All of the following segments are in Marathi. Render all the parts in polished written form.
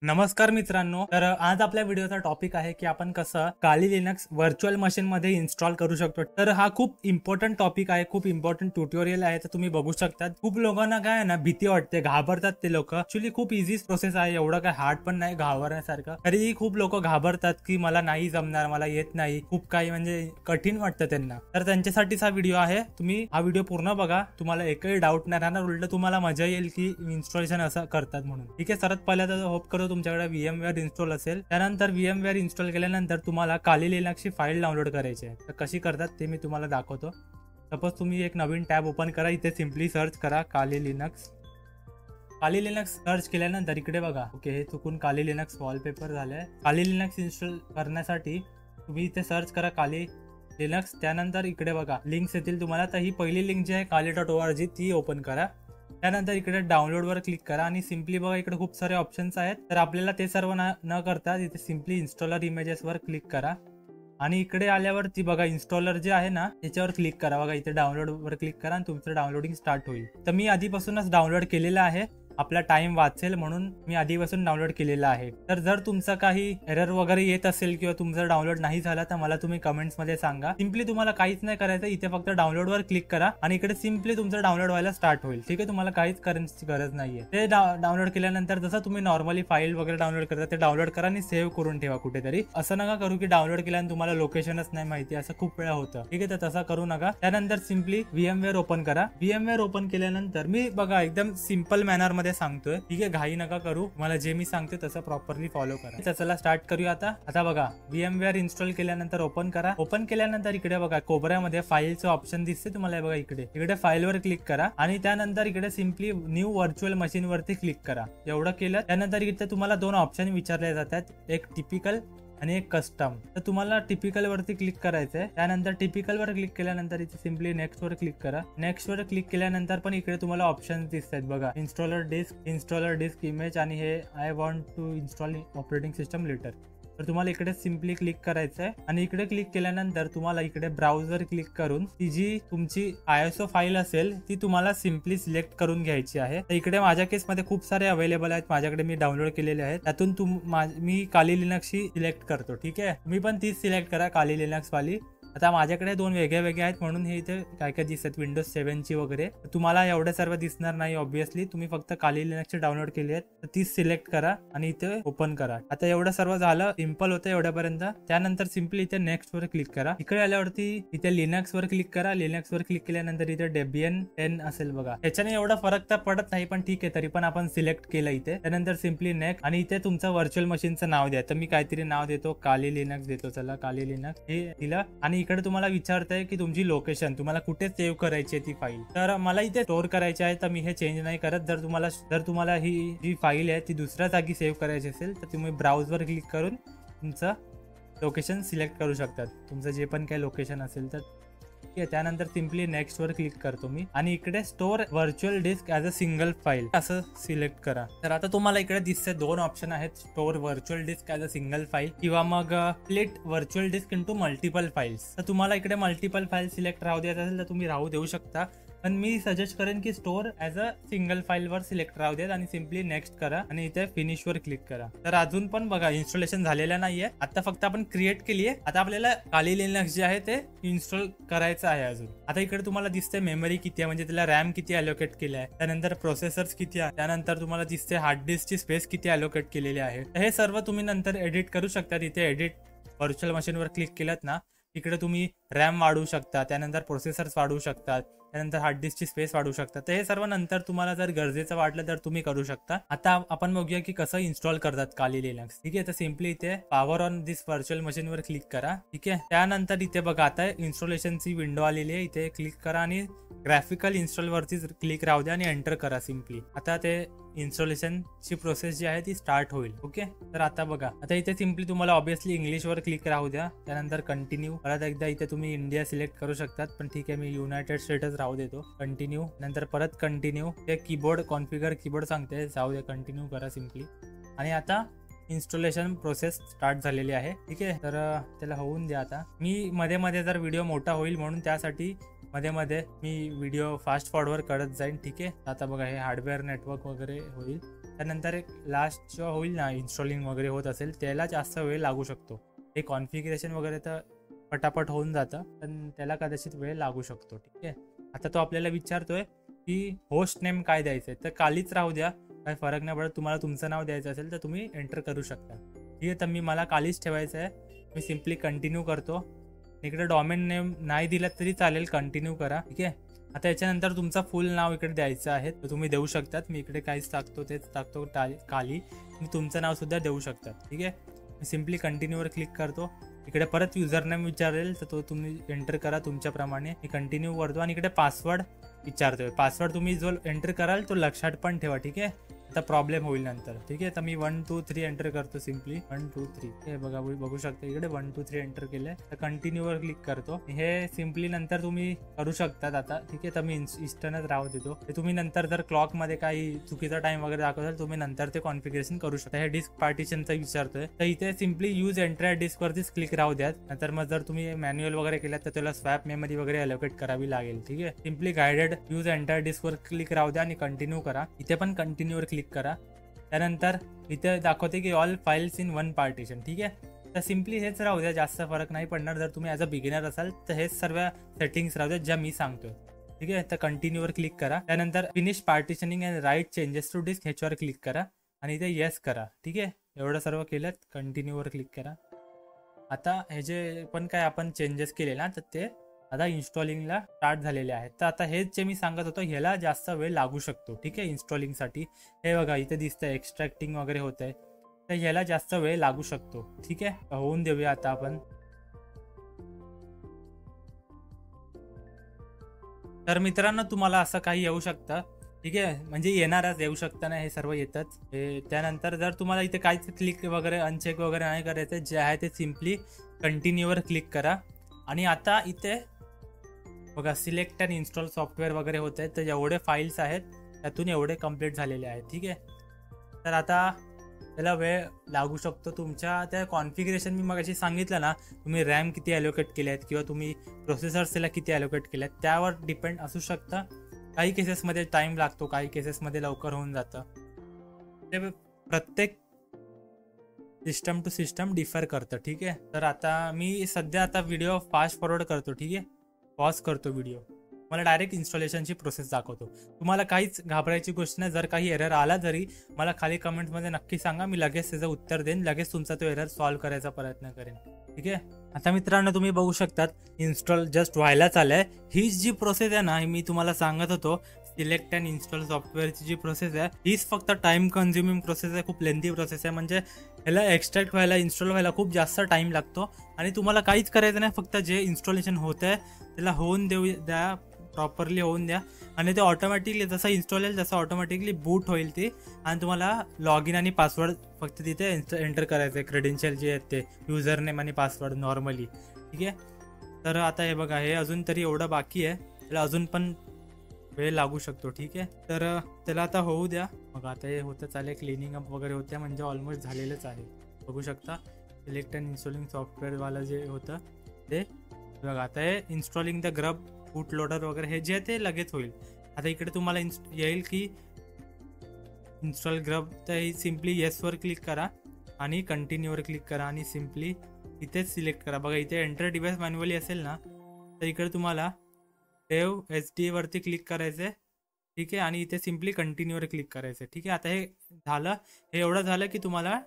नमस्कार मित्रांनो, तर आज आपल्या व्हिडिओचा टॉपिक आहे की आपण कसं काली लिनक्स व्हर्च्युअल मशीन मध्ये इन्स्टॉल करू शकतो। तर हा खूप इम्पॉर्टंट टॉपिक आहे, खूप इम्पॉर्टंट ट्युटोरियल आहे। तर तुम्ही बघू शकता खूप लोकांना काय आहे ना, भीती वाटते, घाबरतात ते लोक। ऍक्च्युली खूप इझी प्रोसेस आहे, एवढं काय हार्ड पण नाही घाबरण्यासारखं। तरीही खूप लोक घाबरतात की मला नाही जमणार, मला येत नाही, खूप काही म्हणजे कठीण वाटतं त्यांना। तर त्यांच्यासाठीच हा व्हिडिओ आहे, तुम्ही हा व्हिडिओ पूर्ण बघा, तुम्हाला एकही डाऊट नाही राहणार, उलट तुम्हाला मजा येईल की इन्स्टॉलेशन असं करतात म्हणून। ठीक आहे, सर्वात पहिला तर होप करू तुमच्याकडे VMware इन्स्टॉल असेल। त्यानंतर VMware इन्स्टॉल केल्यानंतर तुम्हाला काली लिनक्सची फाईल डाउनलोड करायची आहे। तर कशी करतात ते मी तुम्हाला दाखवतो। सपोज तुम्ही एक नवीन टॅब ओपन करा, इथे सिम्पली सर्च करा काली लिनक्स। काली लिनक्स सर्च केल्यानंतर इकडे बघा, ओके हे चुकून काली लिनक्स वॉलपेपर झालंय। काली लिनक्स इन्स्टॉल करण्यासाठी तुम्ही इथे सर्च करा काली लिनक्स। त्यानंतर इकडे बघा लिंक्स येतील तुम्हाला, तर ही पहिली लिंक जी आहे kali.org ती ओपन करा। त्यानंतर इकडे डाउनलोड वर क्लिक करा आणि सिम्पली बघा इकडे खूप सारे ऑप्शन्स आहेत। तर आपल्याला ते सर्व न करता इथे simply installer images were click करा आणि इकडे आल्यावर ती बघा इन्स्टॉलर जे आहे ना त्याच्यावर क्लिक करा। बघा इथे डाउनलोड वर क्लिक करा आणि तुमचं डाउनलोडिंग स्टार्ट होईल। तर मी आधीपासूनच डाउनलोड केलेलं आहे, आपला टाइम वाचेल म्हणून मी आधीपासून डाउनलोड केलेला आहे। तर जर तुमचा काही एरर वगैरे येत असेल किंवा तुमचं डाउनलोड नाही झाला तर मला तुम्ही कमेंट्स मध्ये सांगा। सिम्पली तुम्हाला काहीच नाही करायचं, इथे फक्त डाउनलोड वर क्लिक करा आणि इकडे सिम्पली तुमचं डाउनलोड व्हायला स्टार्ट होईल। ठीक आहे, तुम्हाला काहीच करण्याची गरज नाहीये। ते डाउनलोड केल्यानंतर जसं तुम्ही नॉर्मली फाईल वगैरे डाउनलोड करता ते डाउनलोड करा आणि सेव्ह करून ठेवा कुठेतरी। असं नका करू की डाउनलोड केल्यानंतर तुम्हाला लोकेशनच नाही माहिती, असं खूप वेळा होतं। ठीक आहे, तर तसा करू नका। त्यानंतर सिम्पली VMware ओपन करा। VMware ओपन केल्यानंतर मी बघा एकदम सिंपल मॅनर मध्ये सांगतोय, ठीक आहे, घाई नका करू, मला जे मी सांगते तसं प्रॉपरली फॉलो करा। तर चला स्टार्ट करूया आता बघा VMware इन्स्टॉल केल्यानंतर ओपन करा। ओपन केल्यानंतर इकडे बघा कोपऱ्यामध्ये फाईलचं ऑप्शन दिसते तुम्हाला, बघा इकडे फाईलवर क्लिक करा आणि त्यानंतर इकडे सिम्पली न्यू व्हर्च्युअल मशीन वरती क्लिक करा। एवढं केलं त्यानंतर इथे तुम्हाला दोन ऑप्शन विचारले जातात, एक टिपिकल आणि एक कस्टम। तर तुम्हाला टिपिकल वरती क्लिक करायचं आहे। त्यानंतर टिपिकल वर क्लिक केल्यानंतर इथे सिम्पली नेक्स्ट वर क्लिक करा। नेक्स्ट वर क्लिक केल्यानंतर पण इकडे तुम्हाला ऑप्शन दिसतात बघा, इन्स्टॉलर डिस्क इमेज आणि हे I want to install operating system later. तर तुम्हाला इकडे सिम्पली क्लिक करायचं आहे आणि इकडे क्लिक केल्यानंतर तुम्हाला इकडे ब्राउझर क्लिक करून ती जी तुमची ISO फाईल असेल ती तुम्हाला सिम्पली सिलेक्ट करून घ्यायची आहे। तर इकडे माझ्या केसमध्ये खूप सारे अवेलेबल आहेत, माझ्याकडे मी डाउनलोड केलेले आहेत, त्यातून मी काली लिनक्सची सिलेक्ट करतो। ठीक आहे, मी पण तीच सिलेक्ट करा काली लिनक्स वाली। आता माझ्याकडे दोन वेगळे आहेत म्हणून हे इथे काय काय दिसतात विंडोज 7 ची वगैरे, तुम्हाला एवढे सर्व दिसणार नाही ऑब्विसली। तुम्ही फक्त काली लिनक्सची डाउनलोड केली आहेत तर तीच सिलेक्ट करा आणि इथे ओपन करा। आता एवढं सर्व झालं, सिंपल होतं एवढ्यापर्यंत। त्यानंतर सिम्पली इथे नेक्स्ट वर क्लिक करा। इकडे आल्यावरती इथे लिनक्स वर क्लिक करा। लिनक्स वर क्लिक केल्यानंतर इथे Debian 10 असेल बघा, त्याच्याने एवढा फरक तर पडत नाही पण ठीक आहे, तरी पण आपण सिलेक्ट केलं इथे। त्यानंतर सिम्पली नेक्स्ट आणि इथे तुमचं व्हर्च्युअल मशीनचं नाव द्या। तर मी काहीतरी नाव देतो, काली लिनक्स देतो, चला काली लिनक्स हे दिलं। आणि इकडे तुम्हाला विचारतंय की तुमची लोकेशन तुम्हाला कुठे सेव्ह करायची आहे ती फाईल। तर मला इथे स्टोअर करायची आहे तर मी हे चेंज नाही करत। जर तुम्हाला ही जी फाईल आहे ती दुसऱ्या जागी सेव्ह करायची असेल तर तुम्ही ब्राउझवर क्लिक करून तुमचं लोकेशन सिलेक्ट करू शकतात, तुमचं जे पण काही लोकेशन असेल तर। ठीक आहे, त्यानंतर सिम्पली नेक्स्ट वर क्लिक करतो मी आणि इकडे store virtual disk as a single file असं सिलेक्ट करा। तर आता तुम्हाला इकडे दिसते दोन ऑप्शन आहेत, store virtual disk as a single file किंवा मग split virtual disk into multiple files. तर तुम्हाला इकडे मल्टिपल फाईल सिलेक्ट राहू द्यायचं असेल तर तुम्ही राहू देऊ शकता, पण मी सजेस्ट करेन की store as a single file वर सिलेक्ट राहू देत आणि सिम्पली नेक्स्ट करा आणि इथे फिनिश वर क्लिक करा। तर अजून पण बघा इन्स्टॉलेशन झालेलं नाहीये, आता फक्त आपण क्रिएट केली आहे। आता आपल्याला काली लिनक्स जे आहे ते इन्स्टॉल करायचं आहे अजून। आता इकडे तुम्हाला दिसते मेमरी किती आहे, म्हणजे त्याला रॅम किती अलोकेट केली आहे, त्यानंतर प्रोसेसर्स किती आहे, त्यानंतर तुम्हाला दिसते हार्ड डिस्कची स्पेस किती अलोकेट केलेली आहे। हे सर्व तुम्ही नंतर एडिट करू शकता। इथे एडिट व्हर्च्युअल मशीनवर क्लिक केलात ना, इकडे तुम्ही रॅम वाढवू शकता, त्यानंतर प्रोसेसर्स वाढवू शकतात, त्यानंतर हार्ड डिस्कची स्पेस वाढवू शकता। तर हे सर्व नंतर तुम्हाला जर गरजेचं वाटलं तर तुम्ही करू शकता। आता आपण बघूया की कसं इन्स्टॉल करतात काली लिनक्स। ठीक आहे, तर सिम्पली इथे power on this virtual machine वर क्लिक करा। ठीक आहे, त्यानंतर इथे बघा आता इन्स्टॉलेशनची विंडो आलेली आहे, इथे क्लिक करा आणि ग्राफिकल इन्स्टॉल वरती क्लिक राहू द्या आणि एंटर करा सिम्पली। आता ते इन्स्टॉलेशनची प्रोसेस जी आहे ती स्टार्ट होईल। ओके, तर आता बघा आता इथे सिम्पली तुम्हाला ऑब्विसली इंग्लिशवर क्लिक राहू द्या, त्यानंतर कंटिन्यू। परत एकदा इथे तुम्ही इंडिया सिलेक्ट करू शकतात, पण ठीक आहे मी युनायटेड स्टेट्स राहू देतो, कंटिन्यू। नंतर परत कंटिन्यू, ते कीबोर्ड कॉन्फिगर कीबोर्ड सांगते, जाऊ द्या कंटिन्यू करा सिम्पली। आणि आता इन्स्टॉलेशन प्रोसेस स्टार्ट झालेली आहे। ठीक आहे, तर त्याला होऊन द्या। आता मी मध्ये मध्ये जर व्हिडिओ मोठा होईल म्हणून त्यासाठी मध्ये मी व्हिडिओ फास्ट फॉरवर्ड करत जाईन। ठीक आहे, आता बघा हे हार्डवेअर नेटवर्क वगैरे होईल। त्यानंतर एक लास्ट जेव्हा होईल ना इन्स्टॉलिंग वगैरे होत असेल त्याला जास्त वेळ लागू शकतो. हे कॉन्फिगरेशन वगैरे तर पटापट होऊन जातं, पण त्याला कदाचित वेळ लागू शकतो. ठीक आहे, आता तो आपल्याला विचारतोय की होस्ट नेम काय द्यायचं आहे, तर कालीच राहू द्या, काय फरक नाही पडत. तुम्हाला तुमचं नाव द्यायचं असेल तर तुम्ही एंटर करू शकता. ठीक आहे, तर मला कालीच ठेवायचं आहे. मी सिम्पली कंटिन्यू करतो. इकडे डोमेन नेम नाही दिला तरी चालेल, कंटिन्यू करा. ठीक आहे, आता याच्यानंतर तुमचं फुल नाव इकडे द्यायचं आहे, तर तुम्ही देऊ शकतात. मी इकडे काहीच टाकतो, तेच टाकतो काली. तुम्ही तुमचं नाव सुद्धा देऊ शकतात. ठीक आहे, मी सिम्पली कंटिन्यूवर क्लिक करतो. इकडे परत युजर नेम विचारेल, तर तो तुम्ही एंटर करा तुमच्याप्रमाणे. मी कंटिन्यू करतो आणि इकडे पासवर्ड विचारतोय. पासवर्ड तुम्ही जो एंटर कराल तो लक्षात पण ठेवा. ठीक आहे, आता प्रॉब्लेम होईल नंतर. ठीक आहे, तर मी 1 2 3 एंटर करतो. सिम्पली 1 2 3 हे बघू शकता इकडे 1 2 3 एंटर केलंय. तर कंटिन्यूवर क्लिक करतो. हे सिम्पली नंतर तुम्ही करू शकतात आता. ठीक आहे, तर मी इन्स्टंटच राहू देतो. तुम्ही नंतर जर क्लॉकमध्ये काही चुकीचा टाइम वगैरे दाखवताल तुम्ही नंतर ते कॉन्फिगरेशन करू शकता. हे डिस्क पार्टिशनचा विचारतोय, तर इथे सिम्पली यूज एंटर डिस्क वरतीच क्लिक राहू द्यात. नंतर मग जर तुम्ही मॅन्युअल वगैरे केल्यात तर त्याला स्वॅप मेमरी वगैरे अलोकेट करावी लागेल. ठीक आहे, simply guided use entire disk वर क्लिक राहू द्या आणि कंटिन्यू करा. इथे पण कंटिन्यूवर क्लिक करा. त्यानंतर इथे दाखवते की ऑल फाइल्स इन 1 पार्टिशन. ठीक आहे, तर सिम्पली हेच राहू द्या, जास्त फरक नाही पडणार. जर तुम्ही ॲज अ बिगिनर असाल तर हेच सर्व सेटिंग्स राहू द्या ज्या मी सांगतोय. ठीक आहे, तर कंटिन्यूवर क्लिक करा. त्यानंतर finish partitioning and write changes to disk ह्याच्यावर क्लिक करा आणि इथे येस करा. ठीक आहे, एवढं सर्व केलं, कंटिन्यूवर क्लिक करा. आता हे जे पण काय आपण चेंजेस केले ना तर ते आता इन्स्टॉलिंगला स्टार्ट झालेले आहेत. तर आता हेच जे मी सांगत होतो ह्याला जास्त वेळ लागू शकतो. ठीक आहे, इन्स्टॉलिंगसाठी हे बघा इथे दिसतंय एक्स्ट्रॅक्टिंग वगैरे होत आहे, तर ह्याला जास्त वेळ लागू शकतो. ठीक आहे, होऊन देऊया आता आपण. तर मित्रांनो तुम्हाला असं काही येऊ शकतं. ठीक आहे, म्हणजे येणारच, येऊ शकताना हे सर्व येतच. त्यानंतर जर तुम्हाला इथे काहीच क्लिक वगैरे अनचेक वगैरे नाही करायचं, जे आहे ते सिम्पली कंटिन्यूवर क्लिक करा. आणि आता इथे बघा सिलेक्ट अँड इन्स्टॉल सॉफ्टवेअर वगैरे होत आहेत, तर एवढे फाईल्स आहेत त्यातून एवढे कंप्लीट झालेले आहेत. ठीक आहे, तर आता त्याला वेळ लागू शकतो. तुमच्या त्या कॉन्फिगरेशन मी मगाशी सांगितलं ना, तुम्ही रॅम किती ॲलोकेट केले आहेत किंवा तुम्ही प्रोसेसर्स त्याला किती ॲलोकेट केले आहेत त्यावर डिपेंड असू शकतं. काही केसेसमध्ये टाईम लागतो, काही केसेसमध्ये लवकर होऊन जातं. ते प्रत्येक सिस्टम टू सिस्टम डिफर करतं. ठीक आहे, तर आता मी सध्या आता व्हिडिओ फास्ट फॉरवर्ड करतो. ठीक आहे, पॉज करतो व्हिडिओ, मला डायरेक्ट इन्स्टॉलेशनची प्रोसेस दाखवतो. तुम्हाला काहीच घाबरायची गोष्ट नाही. जर काही एरर आला जरी मला खाली कमेंट्समध्ये नक्की सांगा, मी लगेच त्याचं उत्तर देईन, लगेच तुमचा तो एरर सॉल्व्ह करायचा प्रयत्न करेन. ठीक आहे, आता मित्रांनो तुम्ही बघू शकतात इन्स्टॉल जस्ट व्हायलाच आलंय. हीच जी प्रोसेस आहे ना, मी तुम्हाला सांगत होतो सिलेक्ट अँड इन्स्टॉल सॉफ्टवेअरची जी प्रोसेस आहे हीच फक्त टाइम कन्झ्युमिंग प्रोसेस आहे, खूप लेंथी प्रोसेस आहे. म्हणजे ह्याला एक्स्ट्रॅक्ट व्हायला, इन्स्टॉल व्हायला खूप जास्त टाइम लागतो आणि तुम्हाला काहीच करायचं नाही, फक्त जे इन्स्टॉलेशन होत आहे त्याला होऊन देऊ द्या, प्रॉपरली होऊन द्या आणि ते ऑटोमॅटिकली जसं इन्स्टॉल येईल तसं ऑटोमॅटिकली बूट होईल ती. आणि तुम्हाला लॉग इन आणि पासवर्ड फक्त तिथे एंटर करायचं आहे, क्रेडेन्शियल जे आहेत ते युजर नेम आणि पासवर्ड नॉर्मली. ठीक आहे, तर आता हे बघा हे अजून तरी एवढं बाकी आहे, त्याला अजून पण वेळ लागू शकतो. ठीक आहे, तर त्याला आता होऊ द्या. मग आता हे होतं चालेल, क्लिनिंग अप वगैरे होते, म्हणजे ऑलमोस्ट झालेलंच आहे. बघू शकता सिलेक्ट अँड इन्स्टॉलिंग सॉफ्टवेअरवालं जे होतं ते बघा. आता हे installing the grub boot loader वगैरे हे जे ते लगेच होईल. आता इकडे तुम्हाला येईल की इन्स्टॉल ग्रब, तर सिम्पली येसवर क्लिक करा आणि कंटिन्यूवर क्लिक करा आणि सिम्पली इथेच सिलेक्ट करा. बघा इथे एंटर डिव्हाइस मॅन्युअली असेल ना, तर इकडे तुम्हाला सेव्ह HD वरती क्लिक करायचं आहे. ठीक आहे, आणि इथे सिम्पली कंटिन्यूवर क्लिक करायचं आहे. ठीक आहे, आता हे झालं, हे एवढं झालं की तुम्हाला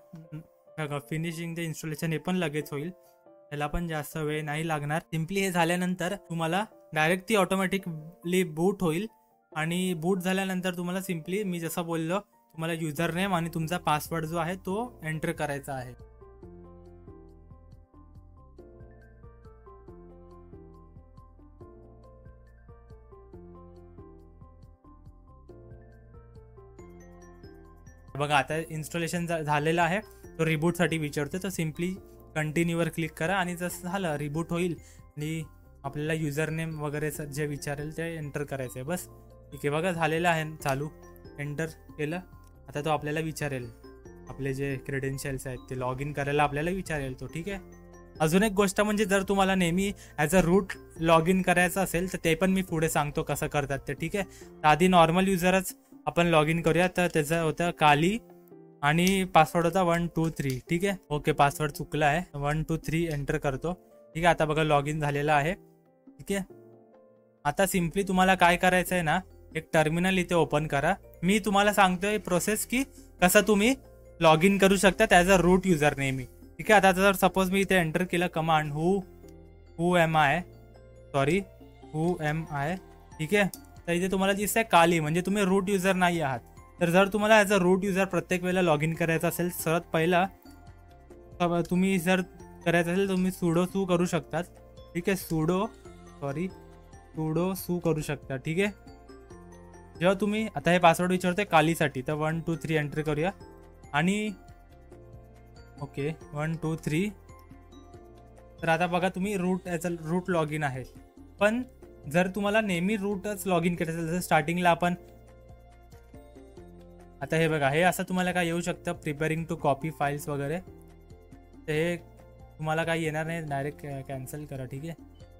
बघा फिनिशिंग द इन्स्टॉलेशन हे पण लगेच होईल, त्याला पण जास्त वेळ नाही लागणार. सिम्पली हे झाल्यानंतर तुम्हाला डायरेक्ट ती ऑटोमॅटिकली बूट होईल आणि बूट झाल्यानंतर तुम्हाला सिम्पली मी जसं बोललो तुम्हाला युजर नेम आणि तुमचा पासवर्ड जो आहे तो एंटर करायचा आहे. बघा आता इन्स्टॉलेशन झालेलं आहे, तो रिबूटसाठी विचारतो, तर सिम्पली कंटिन्यूवर क्लिक करा आणि जसं झालं रिबूट होईल आणि आपल्याला युजर नेम वगैरे जे विचारेल ते एंटर करायचं आहे. बस ठीक आहे, बघा झालेलं आहे चालू, एंटर केलं. आता तो आपल्याला विचारेल आपले जे क्रेडेन्शियल्स आहेत ते लॉग इन करायला आपल्याला विचारेल तो. ठीक आहे, अजून एक गोष्ट म्हणजे जर तुम्हाला नेहमी as a route log in करायचं असेल तर ते पण मी पुढे सांगतो कसं करतात ते. ठीक आहे, आधी नॉर्मल युजरच आपण लॉग इन करूया. तर त्याचं होतं काली आणि पासवर्ड होता 1 2 3. ठीक आहे. ओके, पासवर्ड चुकला आहे. 1 2 3 एंटर करतो. ठीक आहे. आता बघा लॉग इन झालेला आहे. ठीक आहे. आता सिम्पली तुम्हाला काय करायचं आहे ना, एक टर्मिनल इथे ओपन करा. मी तुम्हाला सांगतोय प्रोसेस की कसं तुम्ही लॉग इन करू शकता ॲज अ रूट युजर नेहमी. ठीक आहे. आता जर सपोज मी इथे एंटर केलं कमांड हू एम आय. ठीक आहे. तर इथे तुम्हाला दिसतंय काली, म्हणजे तुम्ही रूट युजर नाही आहात. तर जर तुम्हाला ॲज अ रूट युजर प्रत्येक वेळेला लॉग इन करायचं असेल, सर्वात पहिला तुम्ही जर करायचं असेल तुम्ही सुडो करू शकतात. ठीक आहे. सुडो सू करू शकता. ठीक आहे. जेव्हा तुम्ही आता हे पासवर्ड विचारतोय कालीसाठी, तर 1 2 3 एंटर करूया. आणि ओके 1 2 3. तर आता बघा तुम्ही रूट लॉग इन आहे. पण जर तुम्हाला नेहमी रूटच लॉग इन करायचं असेल, जसं स्टार्टिंगला आपण आता हे बघा, हे असं तुम्हाला काय येऊ शकतं, प्रिपेअरिंग टू कॉपी फाईल्स वगैरे. तर हे तुम्हाला काही येणार नाही, डायरेक्ट कॅन्सल करा. ठीक आहे.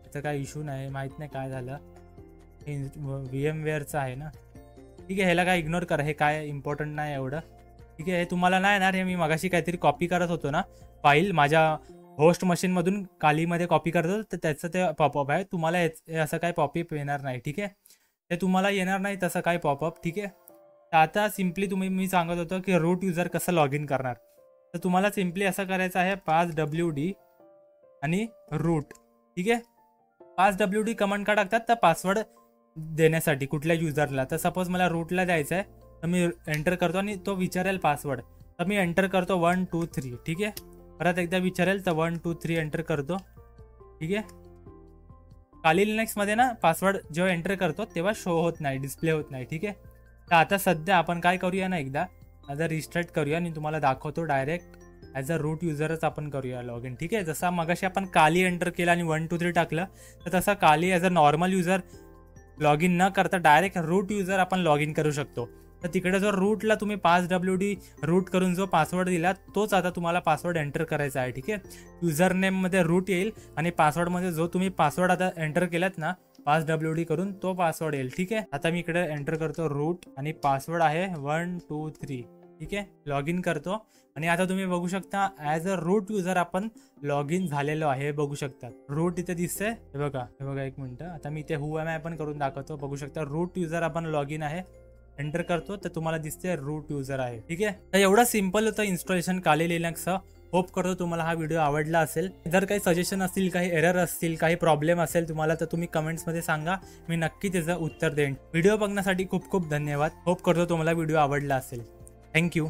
त्याचा काय इश्यू नाही, माहीत नाही काय झालं, हे VMwareचं आहे ना. ठीक आहे. ह्याला काय इग्नोर करा, हे काय इम्पॉर्टंट नाही एवढं. ठीक आहे. हे तुम्हाला नाही येणार. हे मी मगाशी काहीतरी कॉपी करत होतो ना फाईल, माझ्या होस्ट मशीनमधून कालीमध्ये कॉपी करत होतो, तर त्याचं ते पॉपअप आहे. तुम्हाला असं काय पॉपअप येणार नाही. ठीक आहे. ते तुम्हाला येणार नाही तसं काय पॉपअप. ठीक आहे. तर आता सिम्पली मी सांगत होतो की रूट युजर कसं लॉग इन करणार. तर तुम्हाला सिम्पली असं करायचं आहे, 5WD आणि रूट. ठीक आहे. 5WD कमांड का टाकतात, तर पासवर्ड देण्यासाठी कुठल्या युजरला. तर सपोज मला रूटला द्यायचं आहे, तर मी एंटर करतो आणि तो विचारेल पासवर्ड, तर मी एंटर करतो 1 2 3. ठीक आहे. परत एकदा विचारेल तर 1 2 3 एंटर करतो. ठीक आहे. काली लिनक्समध्ये ना पासवर्ड जेव्हा एंटर करतो तेव्हा शो होत नाही, डिस्प्ले होत नाही. ठीक आहे. तर आता सध्या आपण काय करूया ना, एकदा रिस्टार्ट करूया आणि तुम्हाला दाखवतो डायरेक्ट ॲज अ रूट युजरच आपण करूया लॉग इन. ठीक आहे. जसं मगाशी आपण काली एंटर केलं आणि 1 2 3 टाकलं, तर तसं Kali as a normal user log in न करता डायरेक्ट रूट युजर आपण लॉग इन करू शकतो. तर तिकडे जो रूटला तुम्ही 5WD रूट करून जो पासवर्ड दिला, तोच आता तुम्हाला पासवर्ड एंटर करायचा आहे. ठीक आहे. युजर नेममध्ये रूट येईल आणि पासवर्डमध्ये जो तुम्ही पासवर्ड आता एंटर केलात ना 5WD करून, तो पासवर्ड येईल. ठीक आहे. आता मी इकडे एंटर करतो रूट आणि पासवर्ड आहे 1 2 3. ठीक आहे. लॉग इन करतो आणि आता तुम्ही बघू शकता ॲज अ रूट युजर आपण लॉग इन झालेलो आहे. बघू शकता रूट इथे दिसतंय. हे बघा एक मिनिट. आता मी इथे हू एम आय पण करून दाखवतो. बघू शकता रूट युजर आपण लॉग इन आहे. एंटर करतो तर तुम्हाला दिसते रूट युजर आहे. ठीक आहे. तर एवढं सिम्पल होतं इन्स्टॉलेशन काली लिनक्सचं. होप करतो तुम्हाला हा व्हिडिओ आवडला असेल. जर काही सजेशन असतील, काही एरर असतील, काही प्रॉब्लेम असेल तुम्हाला, तर तुम्ही कमेंट्समध्ये सांगा, मी नक्की त्याचं उत्तर देईन. व्हिडिओ बघण्यासाठी खूप खूप धन्यवाद. होप करतो तुम्हाला व्हिडिओ आवडला असेल. थँक्यू.